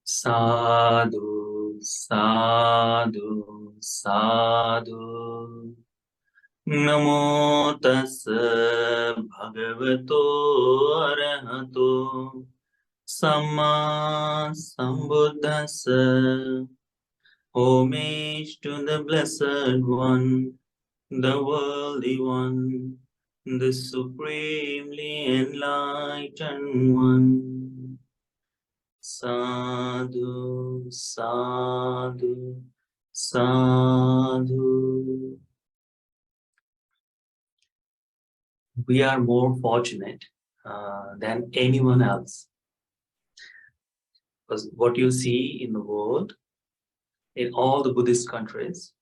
Sadhu, sadhu, sadhu. Namo tassa bhagavato arahato samma sambuddhassa. Homage to the Blessed One, the Worthy One, the Supremely Enlightened One. Sadhu, sadhu, sadhu. We are more fortunate than anyone else. Because what you see in the world, in all the Buddhist countries,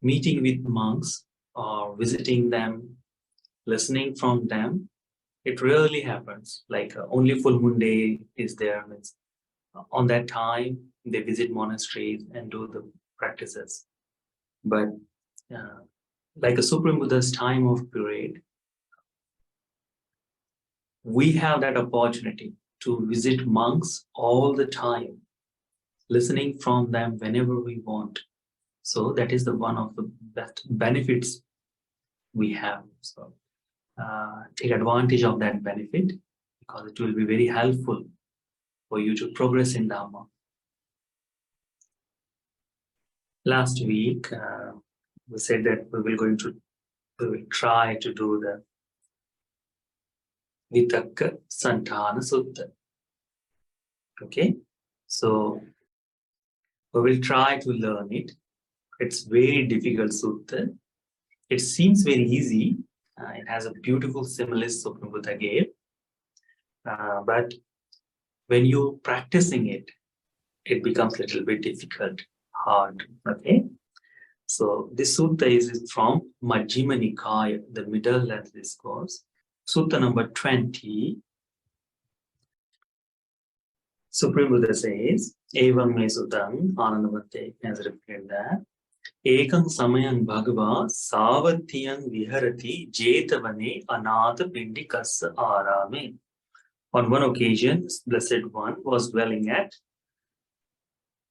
meeting with monks or visiting them, listening from them, it rarely happens. Like only full moon day is there. Means on that time, they visit monasteries and do the practices. But like a Supreme Buddha's time of period, we have that opportunity to visit monks all the time, listening from them whenever we want. So that is the one of the best benefits we have. So take advantage of that benefit because it will be very helpful for you to progress in Dharma. Last week, we said that we will try to do the Vitakkasaṇṭhāna Sutta. Okay, so we will try to learn it. It's very difficult sutta. It seems very easy. It has a beautiful similes Supreme Buddha gave. But when you're practicing it, it becomes a little bit difficult, hard. Okay. So this sutta is from Majjhima Nikaya, the middle length discourse. Sutta number 20. Supreme Buddha says, Evam me suttam, Anandamate has repeated that. Ekam samayam bhagava savathyam viharati jetavane anatha pindikassa arame. On one occasion, Blessed One was dwelling at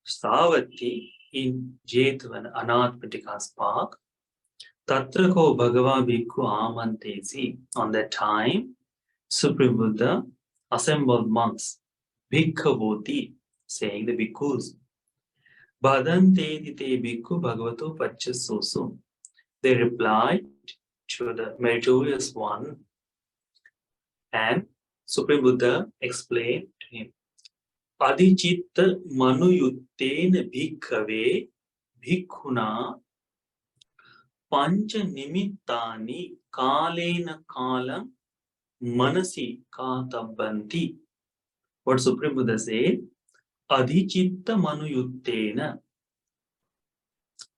Savatthi in Jetavana, Anath Pindika's park. Tatra ko bhagava bhikkhu amantesi. On that time, Supreme Buddha assembled monks, bhikkhavoti, saying the bhikkhus. Badante dite bhikkhu bhagavato pachasoso. They replied to the meritorious one, and Supreme Buddha explained to him, Adichitta manuyuttena bhikkhave bhikkhuna pancha nimittani kalena kalam manasi katabbanti. What Supreme Buddha said, Adichitta manuyuttena.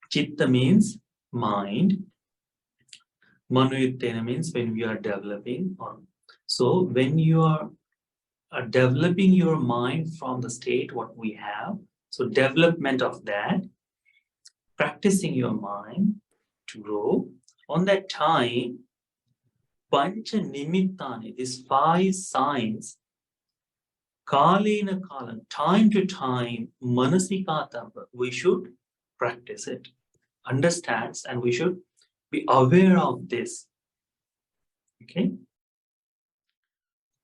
Chitta means mind. Manuyuttena means when we are developing. So when you are developing your mind from the state what we have, so development of that, practicing your mind to grow, on that time, pancha nimittani, these 5 signs, kalena kalam, time to time, manasikatamba, we should practice it, understand, and we should be aware of this. Okay?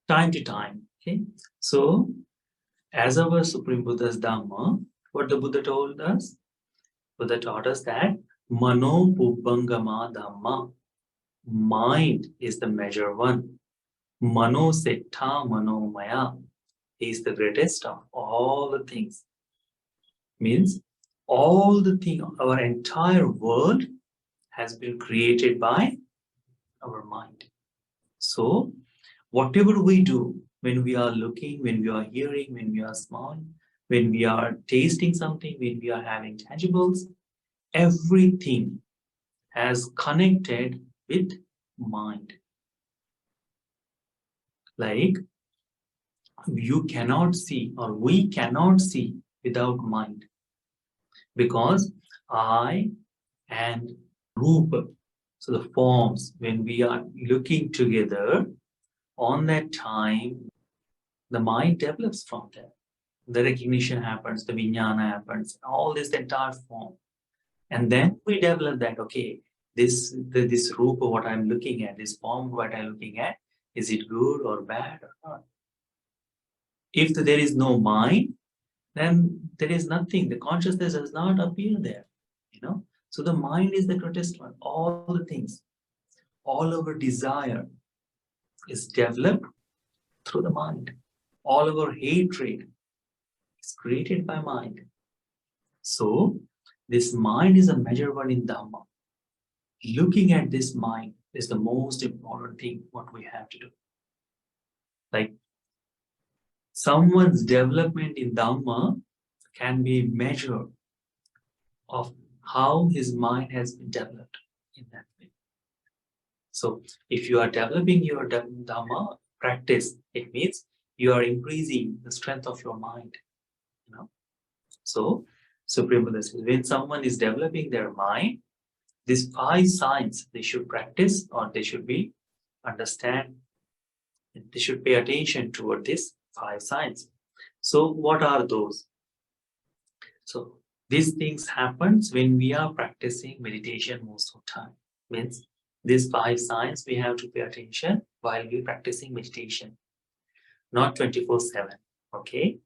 Time to time. Okay? So, as our Supreme Buddha's Dhamma, what the Buddha told us? Buddha taught us that Mano Pubbangama Dhamma. Mind is the measure one. Mano Setta Mano Maya is the greatest of all the things. Means all the things, our entire world has been created by our mind. So, whatever we do, when we are looking, when we are hearing, when we are smiling, when we are tasting something, when we are having tangibles, everything has connected with mind. Like you cannot see or we cannot see without mind. Because I and Rupa, so the forms, when we are looking together, on that time, the mind develops from there. the recognition happens, the vijnana happens, all this entire form. And then we develop that, okay, this rupa, what I'm looking at, this form, what I'm looking at, is it good or bad or not? If there is no mind, then there is nothing. The consciousness does not appear there, you know. So the mind is the greatest one. All the things, all our desire is developed through the mind. All our hatred is created by mind. So this mind is a major one in Dhamma. Looking at this mind is the most important thing what we have to do. Like someone's development in Dhamma can be measured of how his mind has been developed in that way. So if you are developing your Dhamma practice, it means you are increasing the strength of your mind. You know? So Supreme Buddha says, when someone is developing their mind, these 5 signs they should practice, or they should be understand. They should pay attention toward these 5 signs. So what are those? So these things happens when we are practicing meditation most of the time. Means these 5 signs we have to pay attention while we're practicing meditation, not 24/7. Okay,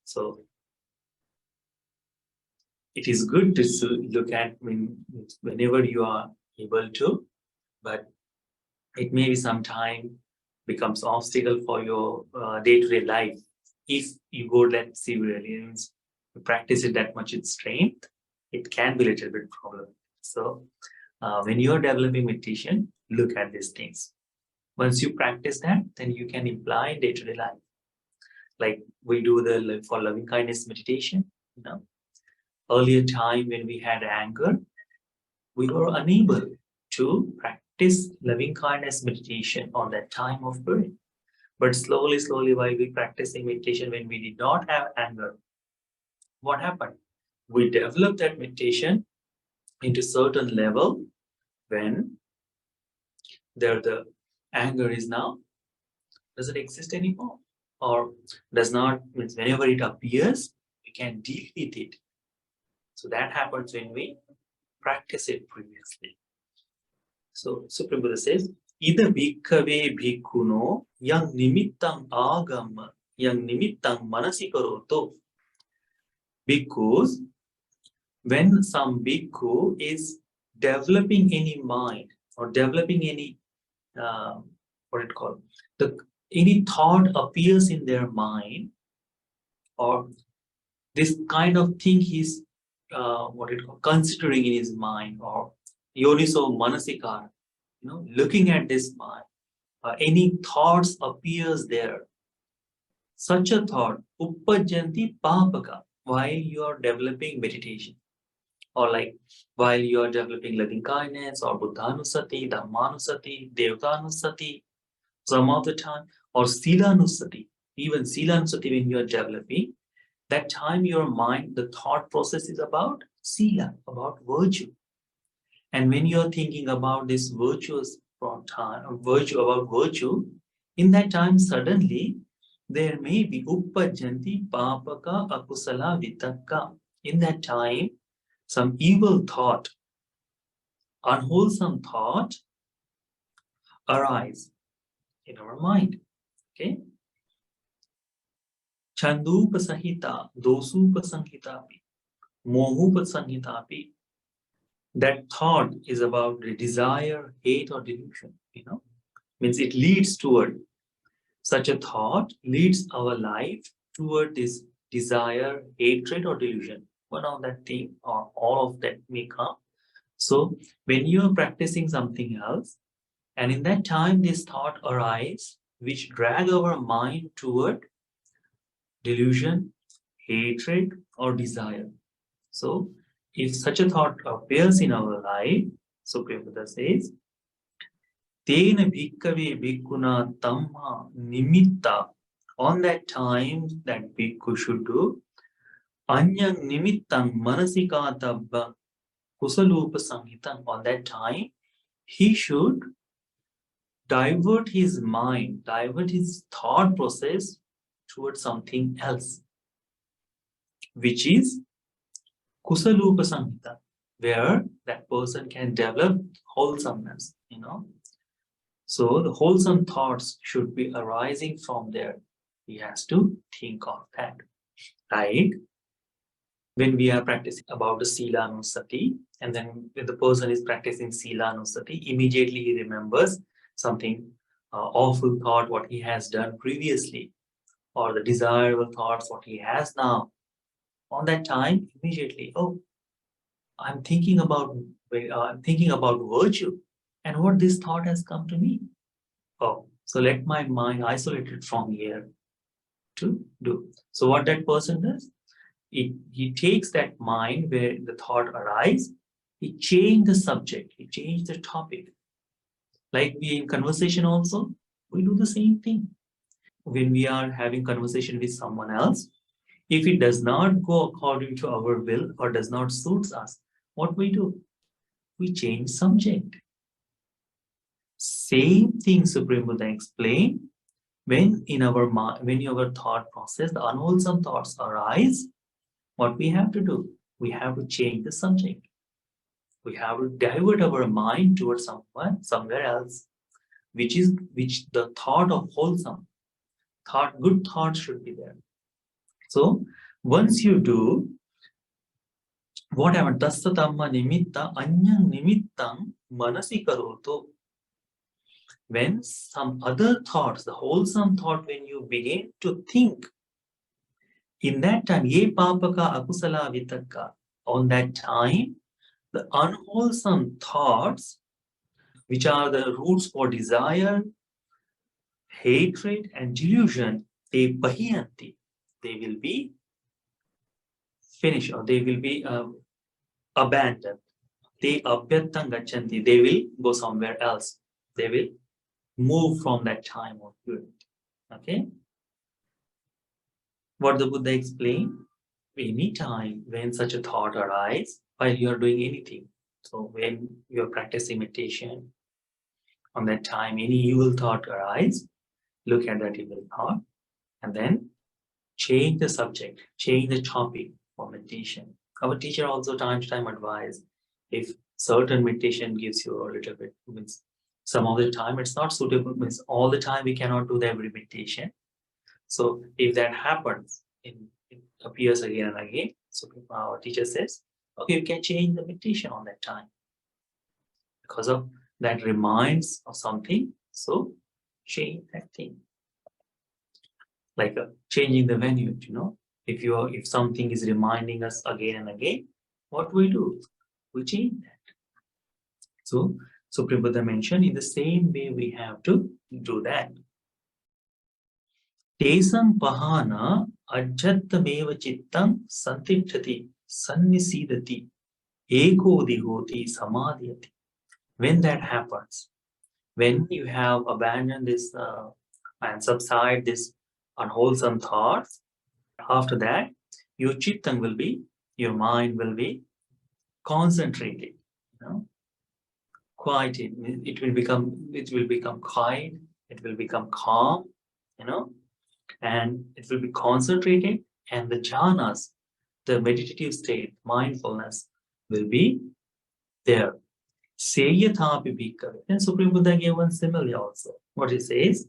so it is good to look at whenever you are able to, but it may be sometime becomes obstacle for your day-to-day life. If you go that severely, means you practice it that much in strength, it can be a little bit problem. So when you are developing meditation, look at these things. Once you practice that, then you can apply in day-to-day life. Like we do the for loving kindness meditation. You know, earlier time when we had anger, we were unable to practice loving kindness meditation on that time of period. But slowly, while we practicing meditation, when we did not have anger, what happened? We developed that meditation into certain level when the anger is now doesn't exist anymore, or does not, means whenever it appears, we can deal with it. So that happens when we practice it previously. So Supreme Buddha says, Ida bhikkhave bhikkhuno yang nimittang agama yang nimittang manasikaroto. Because when some bhikkhu is developing any mind or developing any any thought appears in their mind, or this kind of thing he's considering in his mind, or yoniso manasikara, looking at this mind, any thoughts appears there. Such a thought, uppajjanti papaka, while you are developing meditation, or like while you are developing loving kindness, or buddhanusati, dhammanusati, devatanusati, some of the time, or silanusati, even silanusati when you are developing, that time your mind, the thought process is about sila, about virtue. And when you are thinking about this virtuous about virtue, in that time suddenly there may be uppajjanti papaka akusala vitakka. In that time, some evil thought, unwholesome thought arise in our mind. Okay? Chandupasahita, dosupasangitapi, mohupasangitapi. That thought is about the desire, hate, or delusion. Means it leads toward, such a thought leads our life toward this desire, hatred, or delusion. One of that thing or all of that may come. So when you are practicing something else, and in that time this thought arises, which drag our mind toward delusion, hatred, or desire. So if such a thought appears in our life, Supreme Buddha says, Tena bhikkhave bhikkhuna tamma nimitta. On that time, that bhikkhu should do anyang nimittang manasikatabba kusalupa samhitam. On that time, he should divert his mind, divert his thought process towards something else. which is Kusalupa Samhita, where that person can develop wholesomeness, So the wholesome thoughts should be arising from there. He has to think of that. Right? When we are practicing about the Sila Nusati, and then when the person is practicing Sila Nusati, immediately he remembers something awful thought, what he has done previously, or the desirable thoughts, what he has now. On that time, immediately, oh, I'm thinking about virtue, and what this thought has come to me. Oh, so let my mind isolate it from here to do. So what that person does, he takes that mind where the thought arises, he change the subject, he change the topic. Like we in conversation also, we do the same thing. When we are having conversation with someone else, if it does not go according to our will or does not suits us, what we do? We change subject. Same thing Supreme Buddha explained. When in our thought process, the unwholesome thoughts arise, what we have to do? We have to change the subject. We have to divert our mind towards somewhere else, which the thought of wholesome thought, good thoughts should be there. So once you do whatever tassatamma nimitta anyang nimittam manasi karoto, when some other thoughts, the wholesome thought, when you begin to think, in that time, ye papaka akusala vitakka, on that time, the unwholesome thoughts, which are the roots for desire, hatred, and delusion, they bahiyanti, they will be finished, or they will be abandoned. They abhyattam gachanti, they will go somewhere else. They will move from that time or period. Okay? What the Buddha explained, any time when such a thought arises while you are doing anything. So when you are practicing meditation, on that time any evil thought arises, look at that evil thought and then change the subject, change the topic for meditation. Our teacher also time to time advise, if certain meditation gives you a little bit, means some of the time it's not suitable, means all the time we cannot do the every meditation. So if that happens, it appears again and again, so our teacher says, okay, you can change the meditation on that time. Because of that reminds of something, so change that thing. Like changing the venue, if something is reminding us again and again, what we do? We change that. So Supreme Buddha mentioned, in the same way we have to do that. Tesam pahana ajjattameva chittam santitthati sannisidati eko dihoti samadhyati. When that happens, when you have abandoned this and subside this unwholesome thoughts, after that, your chittam will be, your mind will be concentrated, quieted. It will become quiet, it will become calm, and it will be concentrated, and the jhanas, the meditative state, mindfulness, will be there. Seyathapi bhikkhave. And Supreme Buddha gave one simile also. What he says,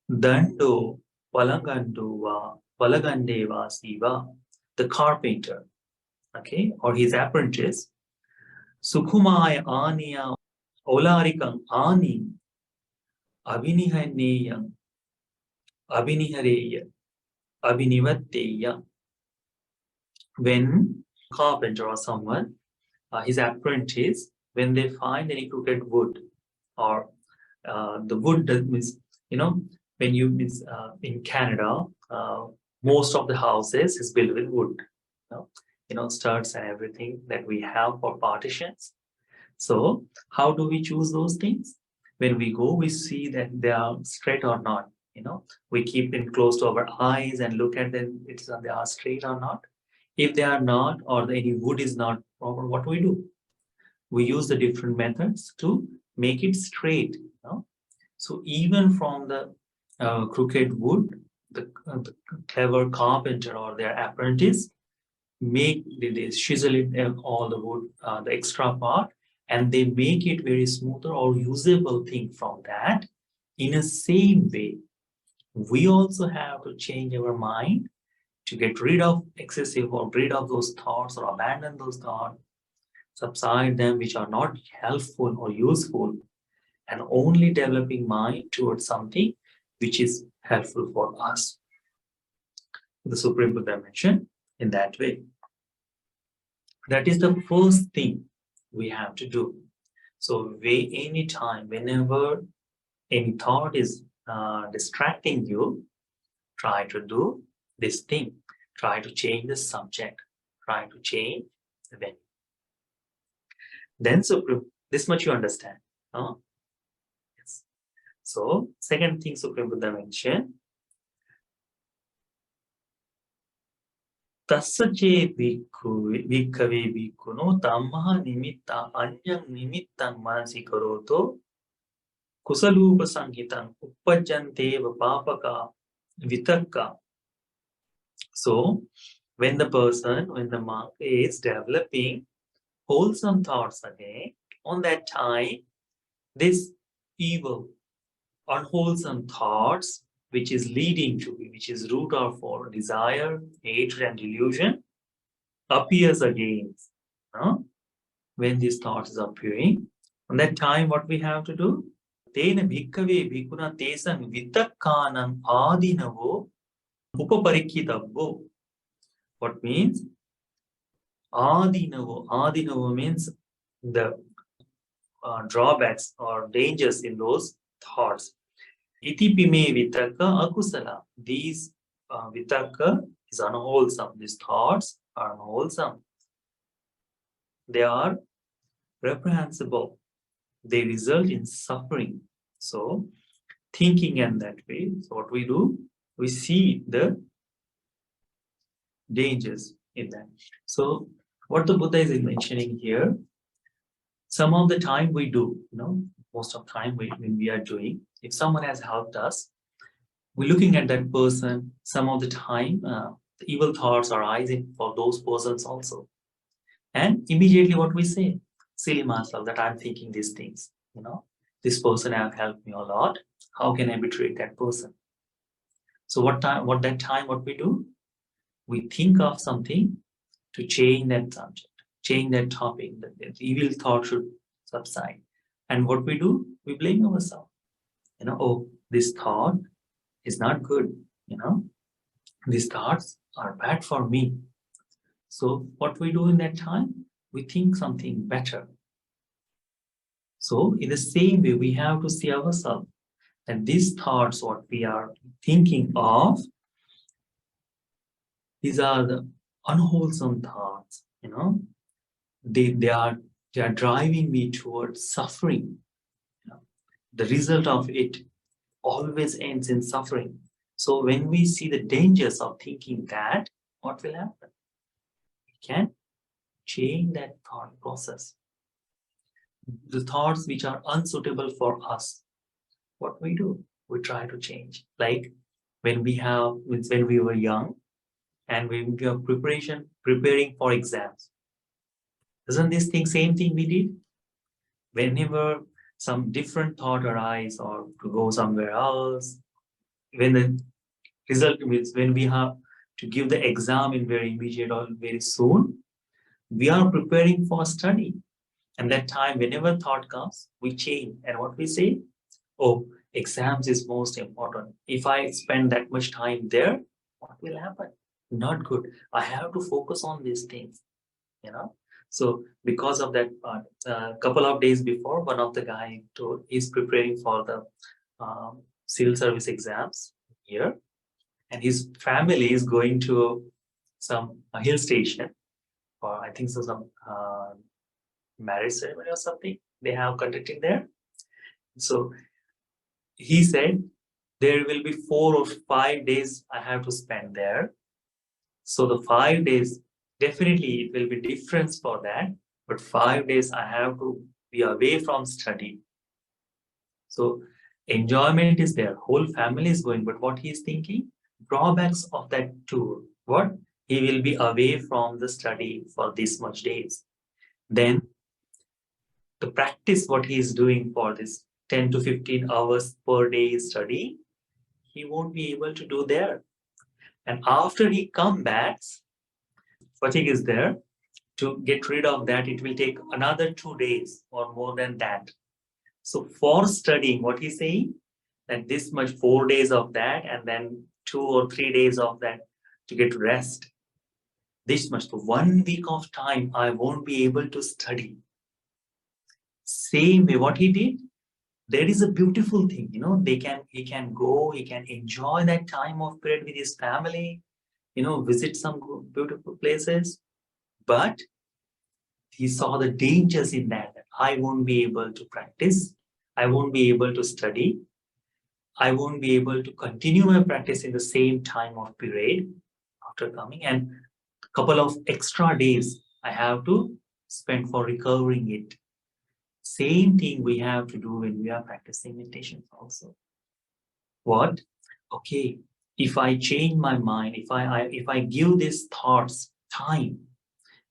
Dando palagando va palagandeva siva, the carpenter, okay, or his apprentice, Sukhumaya aniya olarikam ani abhinihaneyam abhinihareya abhinivatteya. When carpenter or someone, his apprentice, when they find any crooked wood, or the wood that means, when you means in Canada, most of the houses is built with wood, studs and everything that we have for partitions. So how do we choose those things? When we go, we see that they are straight or not. We keep it close to our eyes and look at them, they are straight or not. If they are not, or any wood is not proper, what do we do? We use the different methods to make it straight. So even from the crooked wood, the clever carpenter or their apprentice they chisel it all the wood, the extra part, and they make it very smoother or usable thing from that. In the same way, we also have to change our mind to get rid of excessive or rid of those thoughts or abandon those thoughts, subside them which are not helpful or useful, and only developing mind towards something which is helpful for us. The Supreme Buddha mentioned in that way. That is the first thing we have to do. So anytime, whenever any thought is distracting you, try to do this thing. Try to change the subject. Try to change the venue. Then Supreme, this much you understand. Yes. So second thing Supreme Buddha mentioned, Tassa che bhikkhave bhikkhuno tammaha nimitta anyang nimittam manasi karoto kusalupa sanghitang uppajjanteva papaka vitakka. So when the monk is developing wholesome thoughts again, on that time, this evil, unwholesome thoughts, which is root of all desire, hatred, and delusion, appears again. When these thoughts is appearing, on that time, what we have to do? Tena bhikkave bhikkhuna tesang vitakkanam adinavo upaparikhitabbo. What means? Adinavo means the drawbacks or dangers in those thoughts. Iti pime vitakka akusala. These vitakka is unwholesome. These thoughts are unwholesome. They are reprehensible. They result in suffering. So, thinking in that way, so what we do, we see the dangers in that. So, what the Buddha is mentioning here, some of the time we do, most of the time when we are doing, if someone has helped us, we're looking at that person, some of the time, the evil thoughts are arising for those persons also. And immediately what we say, silly myself that I'm thinking these things, this person have helped me a lot. How can I betray that person? So what we do? We think of something to change that subject, change that topic, that evil thought should subside. And what we do? We blame ourselves. Oh, this thought is not good. These thoughts are bad for me. So what we do in that time? We think something better. So in the same way, we have to see ourselves that these thoughts, what we are thinking of, these are the unwholesome thoughts. They are driving me towards suffering. The result of it always ends in suffering. So when we see the dangers of thinking that, what will happen? We can change that thought process. The thoughts which are unsuitable for us, what we do? We try to change. Like when we were young and when we are preparing for exams. Isn't this same thing we did? Whenever some different thought arise or to go somewhere else, when the result means when we have to give the exam in very immediate or very soon, we are preparing for study. And that time, whenever thought comes, we change. And what we say? Oh, exams is most important. If I spend that much time there, what will happen? Not good. I have to focus on these things, So because of that part, a couple of days before, one of the guy told he's preparing for the civil service exams here, and his family is going to some hill station, or I think so some marriage ceremony or something they have conducting there. So he said there will be 4 or 5 days I have to spend there. So the 5 days, definitely it will be different for that, but 5 days I have to be away from study. So enjoyment is there, whole family is going, but what he is thinking? Drawbacks of that tour. What? he will be away from the study for this much days. Then the practice what he is doing for this 10 to 15 hours per day study, he won't be able to do there. And after he come back, fatigue is there. To get rid of that, it will take another 2 days or more than that. So for studying, what he's saying, that this much 4 days of that, and then 2 or 3 days of that to get rest. This much, 1 week of time, I won't be able to study. Same way, what he did, there is a beautiful thing, he can go, he can enjoy that time of period with his family, visit some beautiful places. But he saw the dangers in that. I won't be able to practice. I won't be able to study. I won't be able to continue my practice in the same time of period after coming. And a couple of extra days I have to spend for recovering it. Same thing we have to do when we are practicing meditation also. What? Okay, if I change my mind, if I give these thoughts time,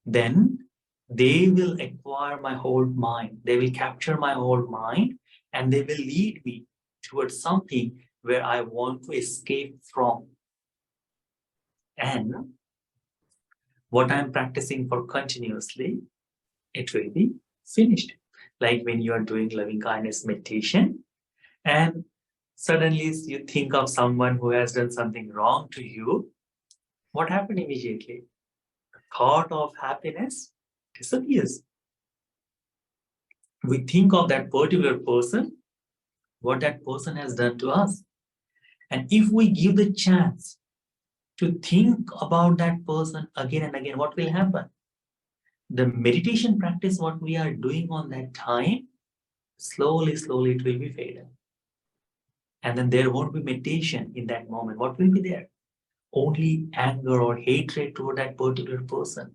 then they will acquire my whole mind. They will capture my whole mind, and they will lead me towards something where I want to escape from. And what I'm practicing for continuously, it will be finished. Like when you are doing loving kindness meditation, and suddenly you think of someone who has done something wrong to you, what happened immediately? The thought of happiness disappears. We think of that particular person, what that person has done to us. And if we give the chance to think about that person again and again, what will happen? The meditation practice, what we are doing on that time, slowly it will be faded. And then there won't be meditation in that moment. What will be there? Only anger or hatred toward that particular person.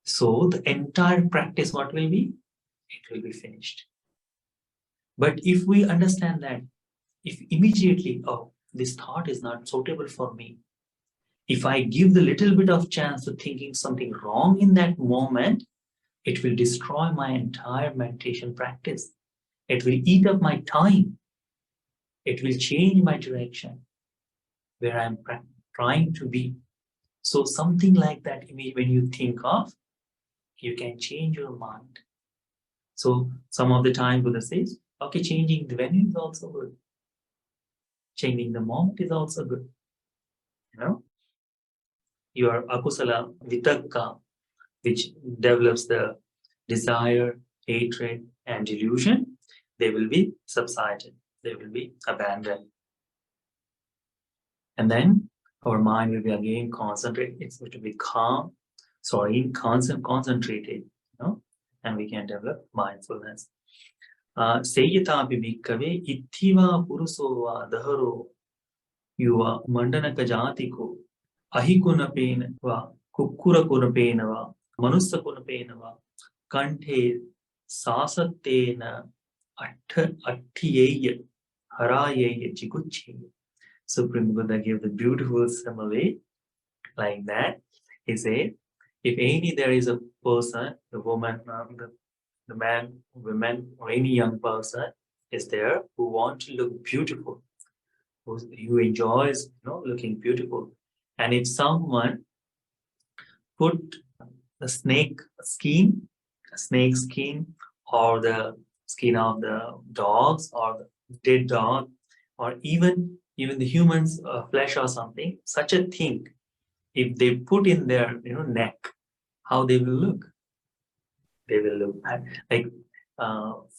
So the entire practice, what will be? It will be finished. But if we understand that, if immediately, oh, this thought is not suitable for me, if I give the little bit of chance to thinking something wrong in that moment, it will destroy my entire meditation practice. It will eat up my time. It will change my direction where I'm trying to be. So something like that, when you think of, you can change your mind. So some of the time Buddha says, okay, changing the venue is also good. Changing the moment is also good. Your akusala vitakka, which develops the desire, hatred, and delusion, they will be subsided. They will be abandoned. And then our mind will be again concentrated. It's going to be calm, concentrated, and we can develop mindfulness. Seyatapi bhikkave ithiva purusova daharo yuva mandanaka jatiko ahikunapena va kukkurakunapena va manusakunapena va kanthe sasattena attiyeya harayeya jiguccheya. Supreme Buddha gave the beautiful summary like that. He said, if there is a person, the woman, the man, woman, or any young person is there who wants to look beautiful, who enjoys, looking beautiful, and if someone put the snake skin, or the skin of the dogs, or the dead dog, or even the human's flesh or something, such a thing, if they put in their neck, how they will look? They will look like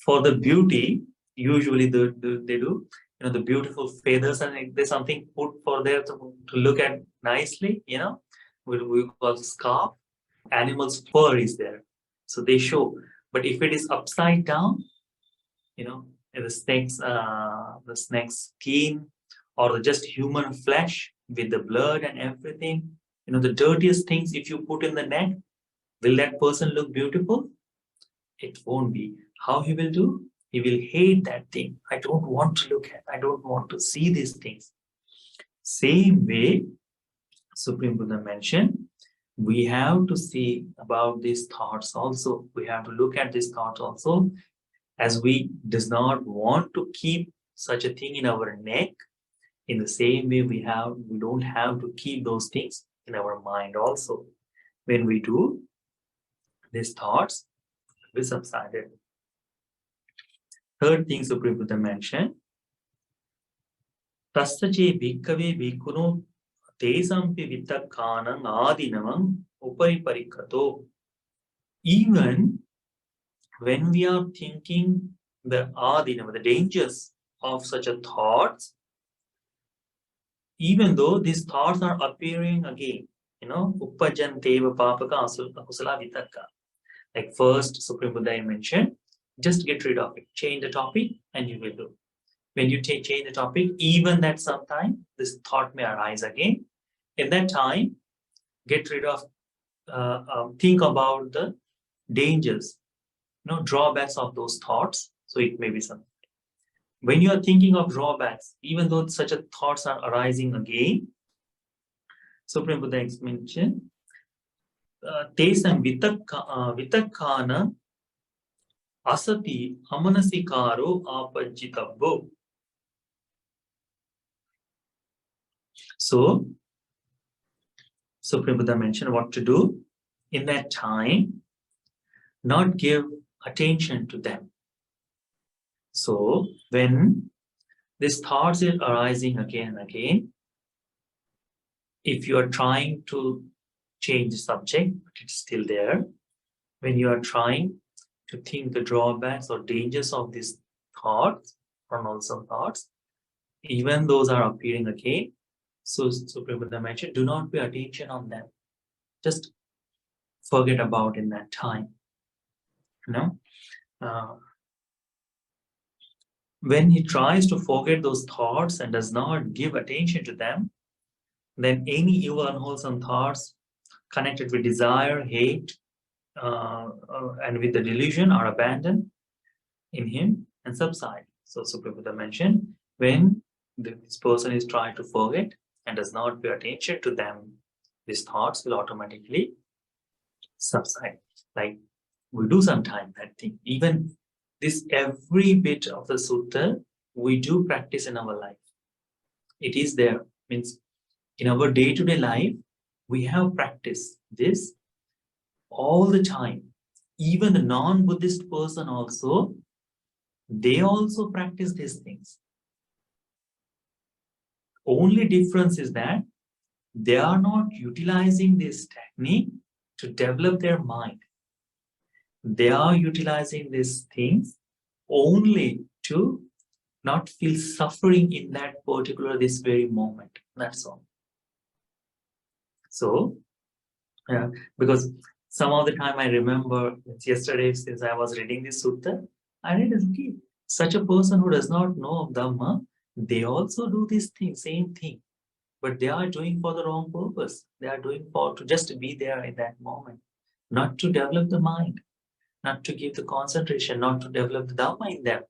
for the beauty. Usually they do the beautiful feathers, and there's something put for there to look at nicely. We call scarf. Animal's fur is there, so they show. But if it is upside down, the snake's skin, or just human flesh with the blood and everything, the dirtiest things, if you put in the neck, will that person look beautiful? It won't be. How he will do? He will hate that thing. I don't want to look at. I don't want to see these things. Same way, Supreme Buddha mentioned, we have to see about these thoughts also. We have to look at these thoughts also, as we does not want to keep such a thing in our neck. In the same way, we don't have to keep those things in our mind also. When we do, these thoughts will be subsided. Third thing Supreme Buddha mentioned, Tastache bhikkhave bhikkhuno tesampi vitakkasaṇṭhāna ādinavam upariparikato. Even when we are thinking the ādinava, the dangers of such a thoughts, even though these thoughts are appearing again, uppajjanteva papaka akusala vitakka. Like first Supreme Buddha mentioned, just get rid of it. Change the topic and you will do. When you change the topic, even that sometime this thought may arise again. In that time, get rid of, think about the dangers, drawbacks of those thoughts. So it may be something. When you are thinking of drawbacks, even though such a thoughts are arising again, Supreme Buddha mentioned, tesam vitakkasaṇṭhāna asati amanasikaro apajjitabbo. So, Supreme Buddha mentioned what to do in that time, not give attention to them. So, when this thoughts is arising again and again, if you are trying to change the subject, but it's still there, when you are trying to think the drawbacks or dangers of these thoughts, or unwholesome thoughts, even those are appearing again, so Supreme Buddha mentioned, do not pay attention on them. Just forget about in that time. When he tries to forget those thoughts and does not give attention to them, then any evil, unwholesome thoughts connected with desire, hate, and with the delusion are abandoned in him and subside. So Supreme Buddha mentioned, when this person is trying to forget and does not pay attention to them, these thoughts will automatically subside. Like we do sometimes that thing. Even this every bit of the sutta we do practice in our life. It is there. Means in our day-to-day life, we have practiced this all the time. Even a non-Buddhist person also, they also practice these things. Only difference is that they are not utilizing this technique to develop their mind. They are utilizing these things only to not feel suffering in that particular, this very moment. That's all. So, because some of the time I remember yesterday, since I was reading this sutta, I read, okay, such a person who does not know of Dhamma, they also do this thing, same thing. But they are doing for the wrong purpose. They are doing to just be there in that moment, not to develop the mind, not to give the concentration, not to develop the Dhamma in them,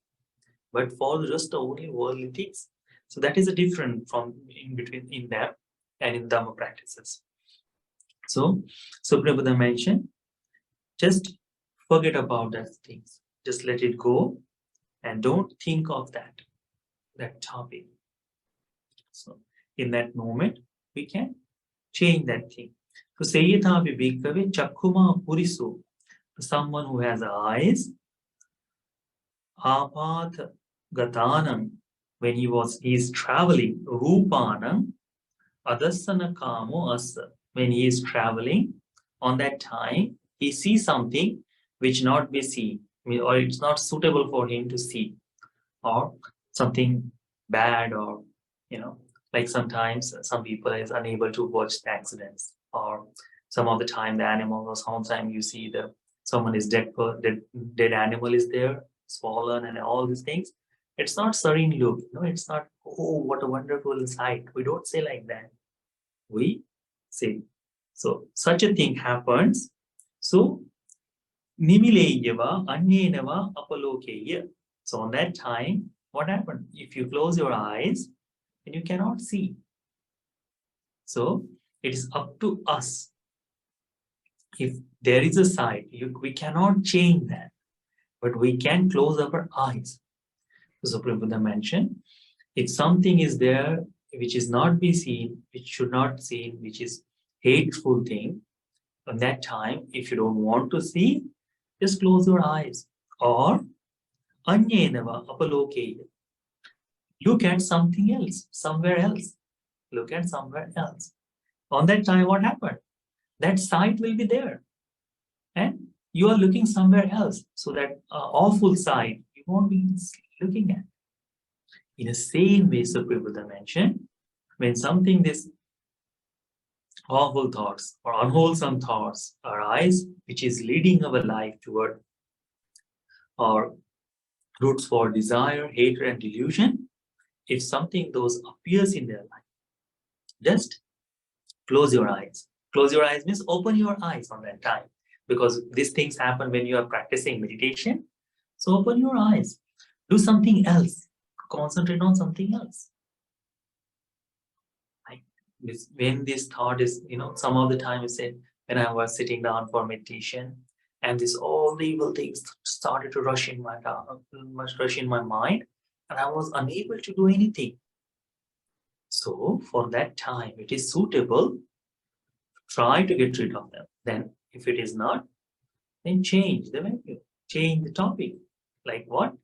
but for just the only worldly things. So that is a difference from in between in them and in Dhamma practices. So Supreme Buddha mentioned, just forget about those things. Just let it go and don't think of that topic. So in that moment, we can change that thing. So Sayyathapi Bhikkhave Chakkuma Purisu, someone who has eyes, Apath Gatanam, when he is traveling, Rupanam, Adasana Kamo Asa, when he is traveling, on that time, he sees something which not be seen, or it's not suitable for him to see, or something bad, or, like sometimes some people is unable to watch the accidents, or some of the time the animal, or sometimes you see someone is dead animal is there, swollen and all these things. It's not serene look, it's not, oh, what a wonderful sight. We don't say like that. We say. So such a thing happens. So Nimileyava Anyenava Apalokeya. So on that time, what happened? If you close your eyes, then you cannot see. So It is up to us. If there is a sight, we cannot change that, but we can close our eyes. The Supreme Buddha mentioned, if something is there which is not be seen, which should not seen, which is hateful thing, at that time, if you don't want to see, just close your eyes. Or anyenava apalokeya. Look at something else, somewhere else. Look at somewhere else. On that time, what happened? That sight will be there. And you are looking somewhere else. So that awful sight, you won't be looking at. In the same way, Supreme Buddha mentioned, when something this awful thoughts or unwholesome thoughts arise, which is leading our life toward or roots for desire, hatred, and delusion, if something those appears in their life, just close your eyes. Close your eyes means open your eyes on that time, because these things happen when you are practicing meditation. So open your eyes, do something else, concentrate on something else. When this thought is, some of the time you said, when I was sitting down for meditation, and this all the evil things started to rush in my mind, and I was unable to do anything. So for that time, it is suitable, try to get rid of them. Then if it is not, then change the venue, change the topic. Like what?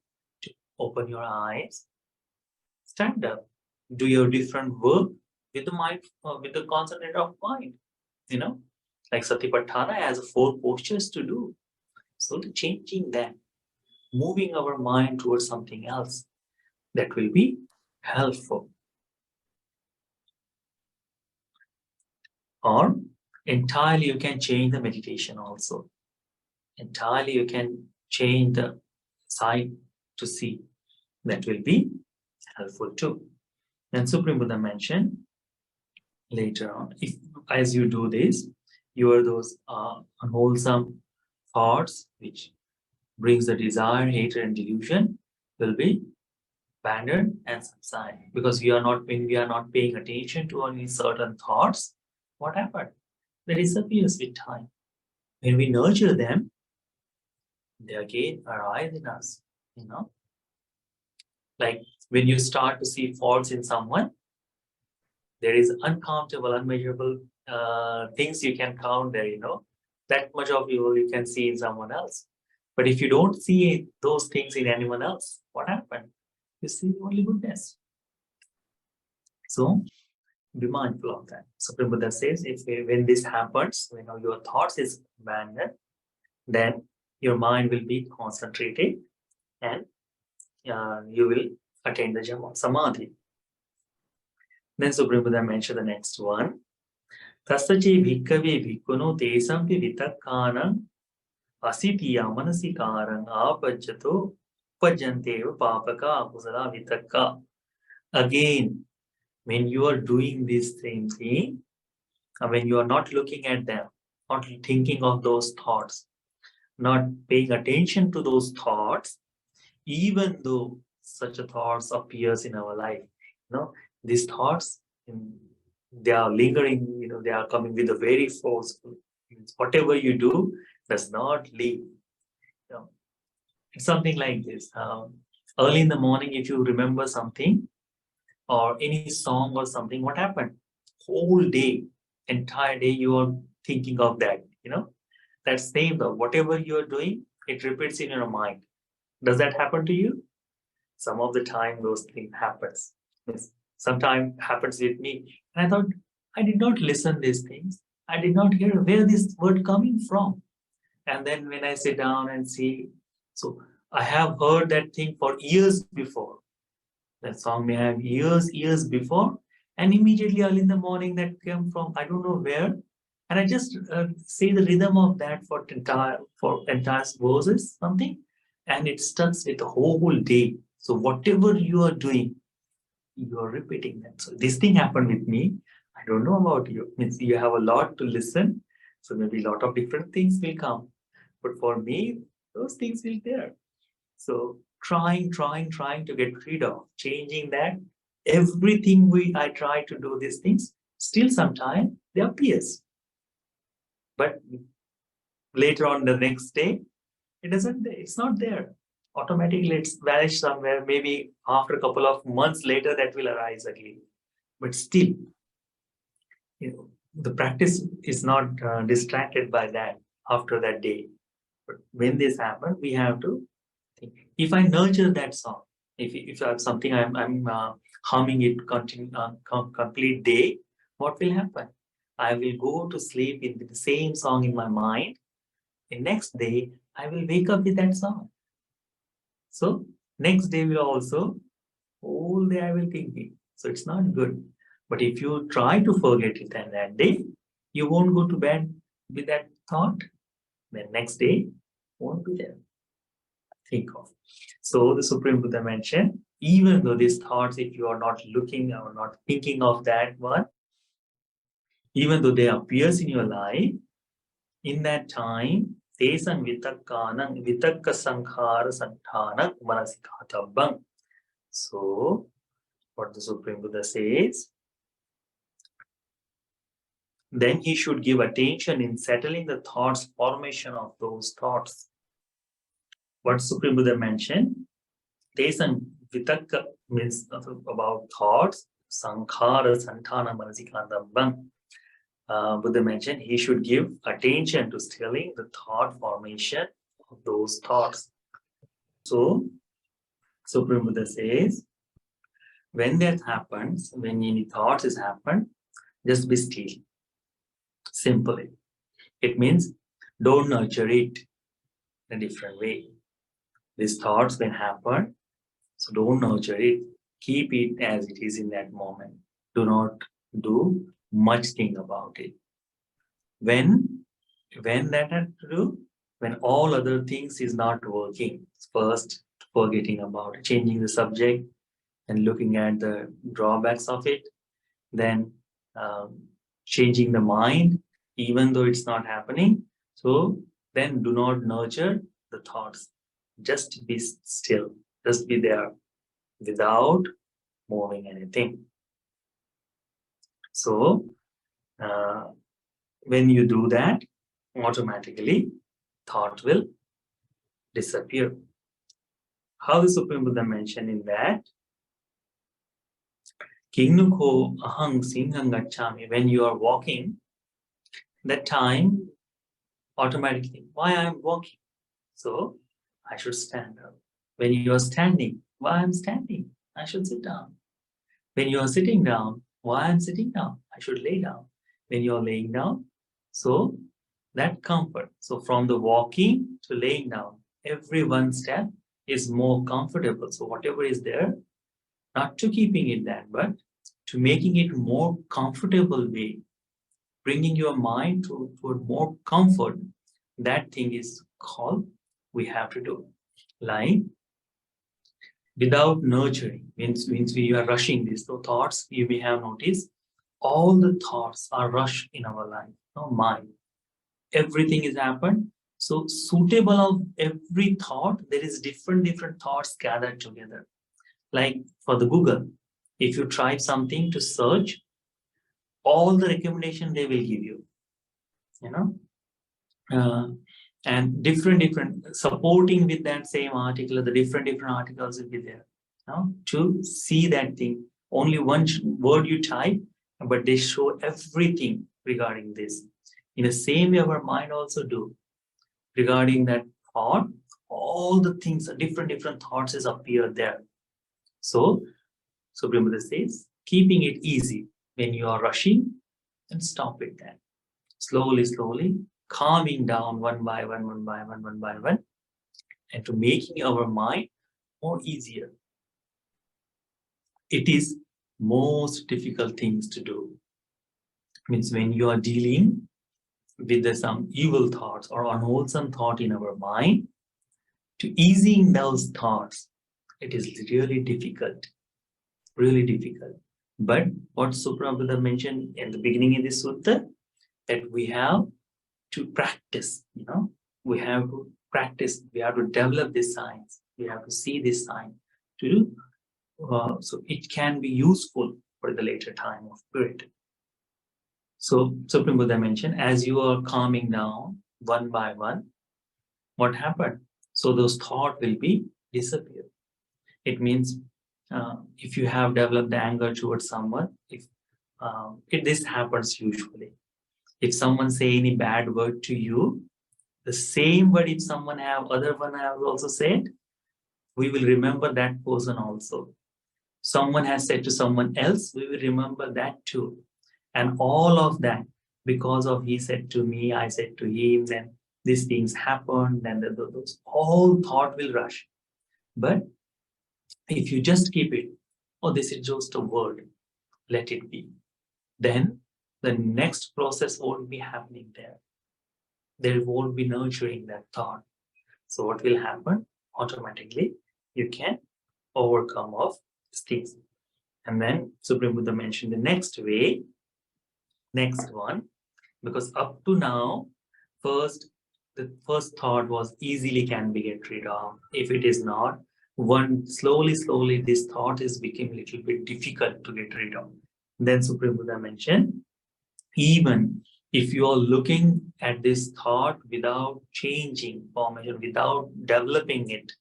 To open your eyes, stand up, do your different work with the mind, with the concentrate of mind. Like Satipatthana has 4 postures to do. So the changing that, moving our mind towards something else, that will be helpful. Or entirely you can change the meditation also. Entirely you can change the sight to see. That will be helpful too. And Supreme Buddha mentioned later on, if as you do this, those unwholesome thoughts which brings the desire, hatred, and delusion will be abandoned and subside. Because when we are not paying attention to any certain thoughts, what happened? They disappears with time. When we nurture them, they again arise in us. Like when you start to see faults in someone, there is uncountable, unmeasurable things you can count there, that much of evil you can see in someone else. But if you don't see those things in anyone else, what happened? You see only goodness. So be mindful of that. Supreme Buddha says, when this happens, your thoughts is abandoned, then your mind will be concentrated and you will attain the Jhana Samadhi. Then Supreme Buddha mentioned the next one. Tasache bhikkave bhikkhuno tesampi vitakkasaṇṭhāna asitiya manasikaram apajjato pajjanteva papaka akusala vitakka. Again, when you are doing this same thing, when you are not looking at them, not thinking of those thoughts, not paying attention to those thoughts, even though such a thoughts appears in our life, these thoughts, they are lingering, they are coming with a very forceful. Whatever you do does not leave. It's something like this. Early in the morning, if you remember something or any song or something, what happened? Whole day, entire day, you are thinking of that. That same, whatever you are doing, it repeats in your mind. Does that happen to you? Some of the time, those things happens. Sometimes happens with me. And I thought, I did not listen these things. I did not hear where this word coming from. And then when I sit down and see, so I have heard that thing for years before. That song may have years before. And immediately early in the morning that came from, I don't know where. And I just say the rhythm of that for entire verses, something. And it starts with the whole day. So whatever you are doing, you are repeating that. So this thing happened with me. I don't know about you. Means you have a lot to listen. So maybe a lot of different things will come. But for me, those things will be there. So trying to get rid of, changing that. Everything I try to do these things, Still sometime they appears. But later on the next day, it's not there. Automatically it's vanished somewhere. Maybe after a couple of months later that will arise again. But still, the practice is not distracted by that after that day. But when this happens, we have to think. If I nurture that song, if I have something I'm humming it complete day, what will happen? I will go to sleep with the same song in my mind. The next day, I will wake up with that song. So next day will also, whole day I will think it. So it's not good. But if you try to forget it and that day, you won't go to bed with that thought. Then next day won't be there. Think of. So the Supreme Buddha mentioned, even though these thoughts, if you are not looking or not thinking of that one, even though they appears in your life, in that time, Tesan Vitakkasaṇṭhāna Manasikātabbam. So, what the Supreme Buddha says, then he should give attention in settling the thoughts, formation of those thoughts. What Supreme Buddha mentioned, Tesan Vitakka means about thoughts, Sankhara Santana Manasikātabbam. Buddha mentioned he should give attention to stilling the thought formation of those thoughts. So, Supreme Buddha says, when that happens, when any thoughts is happened, just be still. Simply. It means don't nurture it in a different way. These thoughts can happen, so don't nurture it. Keep it as it is in that moment. Do not do much thing about it. When that has to do, when all other things is not working, first forgetting about it, changing the subject and looking at the drawbacks of it, then changing the mind, even though it's not happening. So then do not nurture the thoughts. Just be still, just be there without moving anything. So when you do that, automatically thought will disappear. How the Supreme Buddha mentioned in that, Kinnuko ahang singhang gacchami, when you are walking, that time automatically, why I'm walking? So I should stand up. When you are standing, why I'm standing? I should sit down. When you are sitting down, why I'm sitting down? I should lay down. When you are laying down, so that comfort. So from the walking to laying down, every one step is more comfortable. So whatever is there, not to keeping it that, but to making it more comfortable way, bringing your mind to more comfort. That thing is called we have to do. Like without nurturing, means we are rushing these thoughts. You may have noticed all the thoughts are rushed in our life, no mind. Everything is happened. So suitable of every thought, there is different thoughts gathered together. Like for the Google, if you try something to search, all the recommendation they will give you, and different supporting with that same article, the different articles will be there. To see that thing, only one word you type, but they show everything regarding this. In the same way, our mind also do regarding that thought. All the things, different thoughts is appear there. So Supreme Buddha says, keeping it easy when you are rushing, and stop it then. Slowly, calming down one by one, and to making our mind more easier. It is most difficult things to do. Means when you are dealing with some evil thoughts or unwholesome thought in our mind, to easing those thoughts, it is really difficult. But what Supreme Buddha mentioned in the beginning of this sutta, that we have to practice, we have to practice, we have to develop this science, we have to see this sign to do, so it can be useful for the later time of period. So Supreme Buddha mentioned, as you are calming down one by one, what happened? So those thoughts will be disappear. It means if you have developed anger towards someone, if this happens usually, if someone say any bad word to you, the same word if someone have other one have also said, we will remember that person also. Someone has said to someone else, we will remember that too. And all of that, because of he said to me, I said to him, then these things happen, then those all thought will rush. But if you just keep it, oh, this is just a word, let it be, then the next process won't be happening there. There won't be nurturing that thought. So what will happen? Automatically, you can overcome of these things. And then Supreme Buddha mentioned the next way, next one, because up to now, the first thought was easily can be get rid of. If it is not, one slowly, this thought is becoming a little bit difficult to get rid of. Then Supreme Buddha mentioned, even if you are looking at this thought without changing formation, without developing it,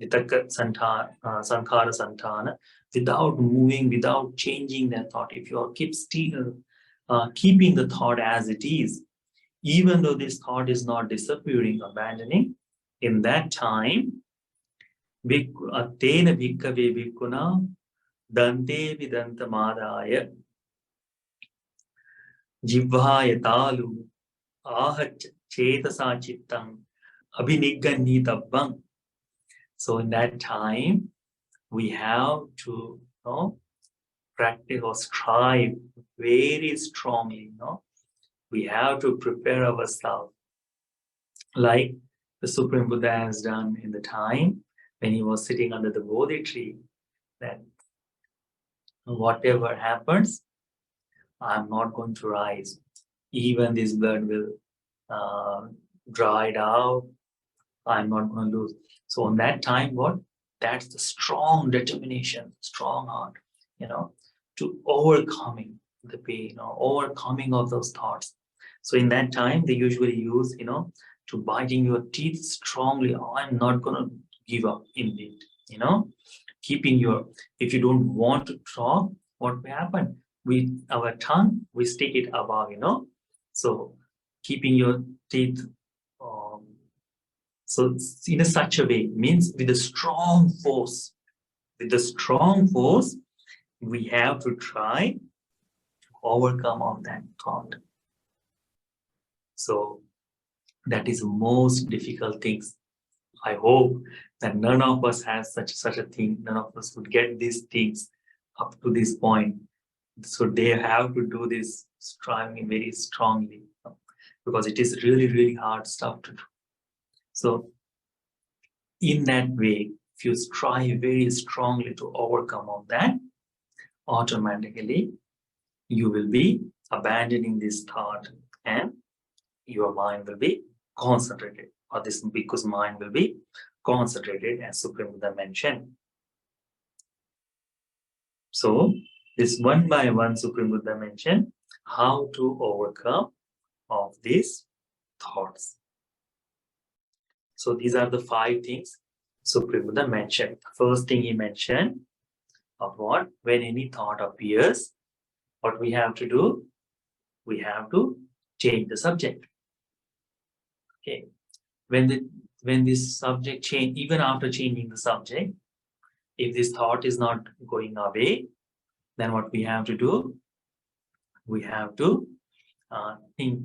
Vitakkasaṇṭhāna, without moving, without changing that thought, if you are keeping the thought as it is, even though this thought is not disappearing, abandoning, in that time, attena bhikkave bhikkhuna dante vidantamadaya jivhaya talu ahach chetasa chittang abhinigganitabbang. So in that time, we have to practice or strive very strongly. We have to prepare ourselves, like the Supreme Buddha has done in the time when he was sitting under the Bodhi tree, that whatever happens, I'm not going to rise. Even this blood will dry out. I'm not going to lose. So on that time, that's the strong determination, strong heart, to overcoming the pain or overcoming of those thoughts. So in that time, they usually use, to biting your teeth strongly. Oh, I'm not going to give up indeed, keeping if you don't want to talk, what will happen? With our tongue, we stick it above, So keeping your teeth, so in such a way, means with a strong force. With a strong force, we have to try to overcome all that thought. So that is the most difficult things. I hope that none of us has such a thing. None of us would get these things up to this point. So they have to do this striving very strongly, because it is really, really hard stuff to do. So in that way, if you strive very strongly to overcome all that, automatically you will be abandoning this thought and your mind will be concentrated, or this bhikkhu's mind will be concentrated, as Supreme Buddha mentioned. So this one by one Supreme Buddha mentioned how to overcome of these thoughts. So these are the 5 things Supreme Buddha mentioned. First thing he mentioned of what? When any thought appears, what we have to do? We have to change the subject. Okay. When this subject change, even after changing the subject, if this thought is not going away, then what we have to do? We have to think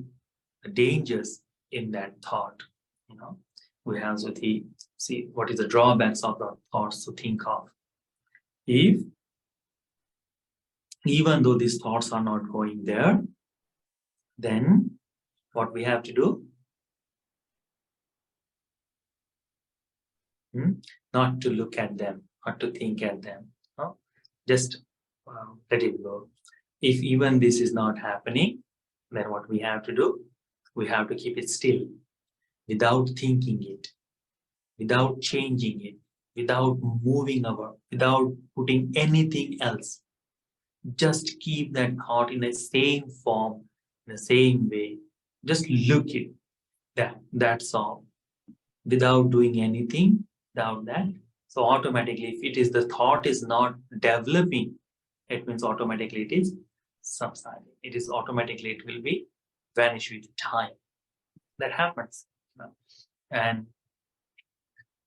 the dangers in that thought. We have to see what is the drawbacks of the thoughts to think of. If even though these thoughts are not going there, then what we have to do? Not to look at them, not to think at them. Just let it go. If even this is not happening, then what we have to do? We have to keep it still, without thinking it, without changing it, without moving without putting anything else. Just keep that thought in the same form, in the same way. Just look it. That's all. Without doing anything, without that. So automatically, if it is the thought is not developing, it means automatically it is subsiding. It is automatically it will be vanish with time. That happens. And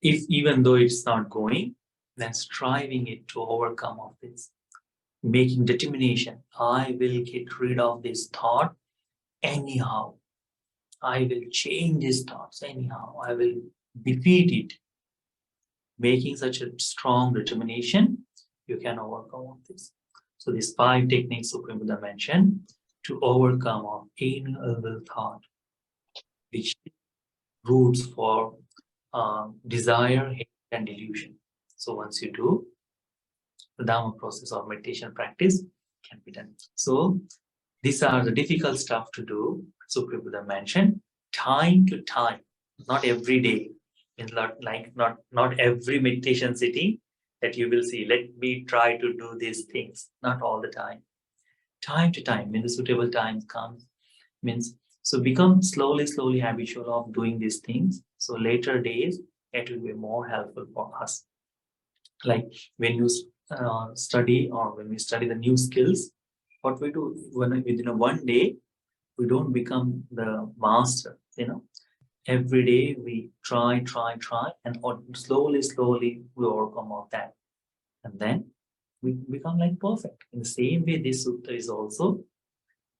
if even though it's not going, then striving it to overcome of this, making determination, I will get rid of this thought anyhow. I will change these thoughts anyhow. I will defeat it. Making such a strong determination, you can overcome all this. So these 5 techniques Supreme Buddha mentioned to overcome of any evil thought, which roots for desire, hate, and delusion. So once you do, the Dharma process or meditation practice can be done. So these are the difficult stuff to do. Supreme Buddha mentioned time to time, not every day. It's not every meditation sitting that you will see. Let me try to do these things. Not all the time. Time to time, when the suitable time comes, means so become slowly habitual of doing these things. So later days it will be more helpful for us. Like when you study or when we study the new skills, what we do within a one day, we don't become the master. Every day we try, and slowly we overcome all that, and then we become like perfect. In the same way, this sutta is also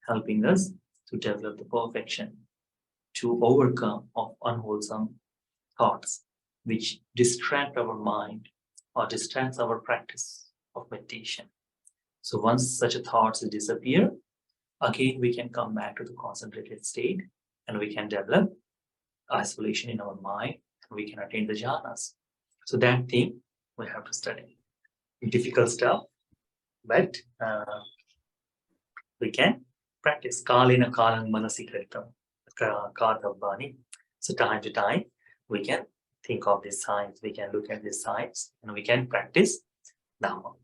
helping us to develop the perfection, to overcome of unwholesome thoughts which distract our mind or distracts our practice of meditation. So once such a thoughts disappear, again we can come back to the concentrated state and we can develop isolation in our mind and we can attain the jhanas. So that thing we have to study. Difficult stuff, but we can practice. Kalina kalang manasi kritam kadavani. So time to time, we can think of these signs, we can look at these signs, and we can practice Dhamma.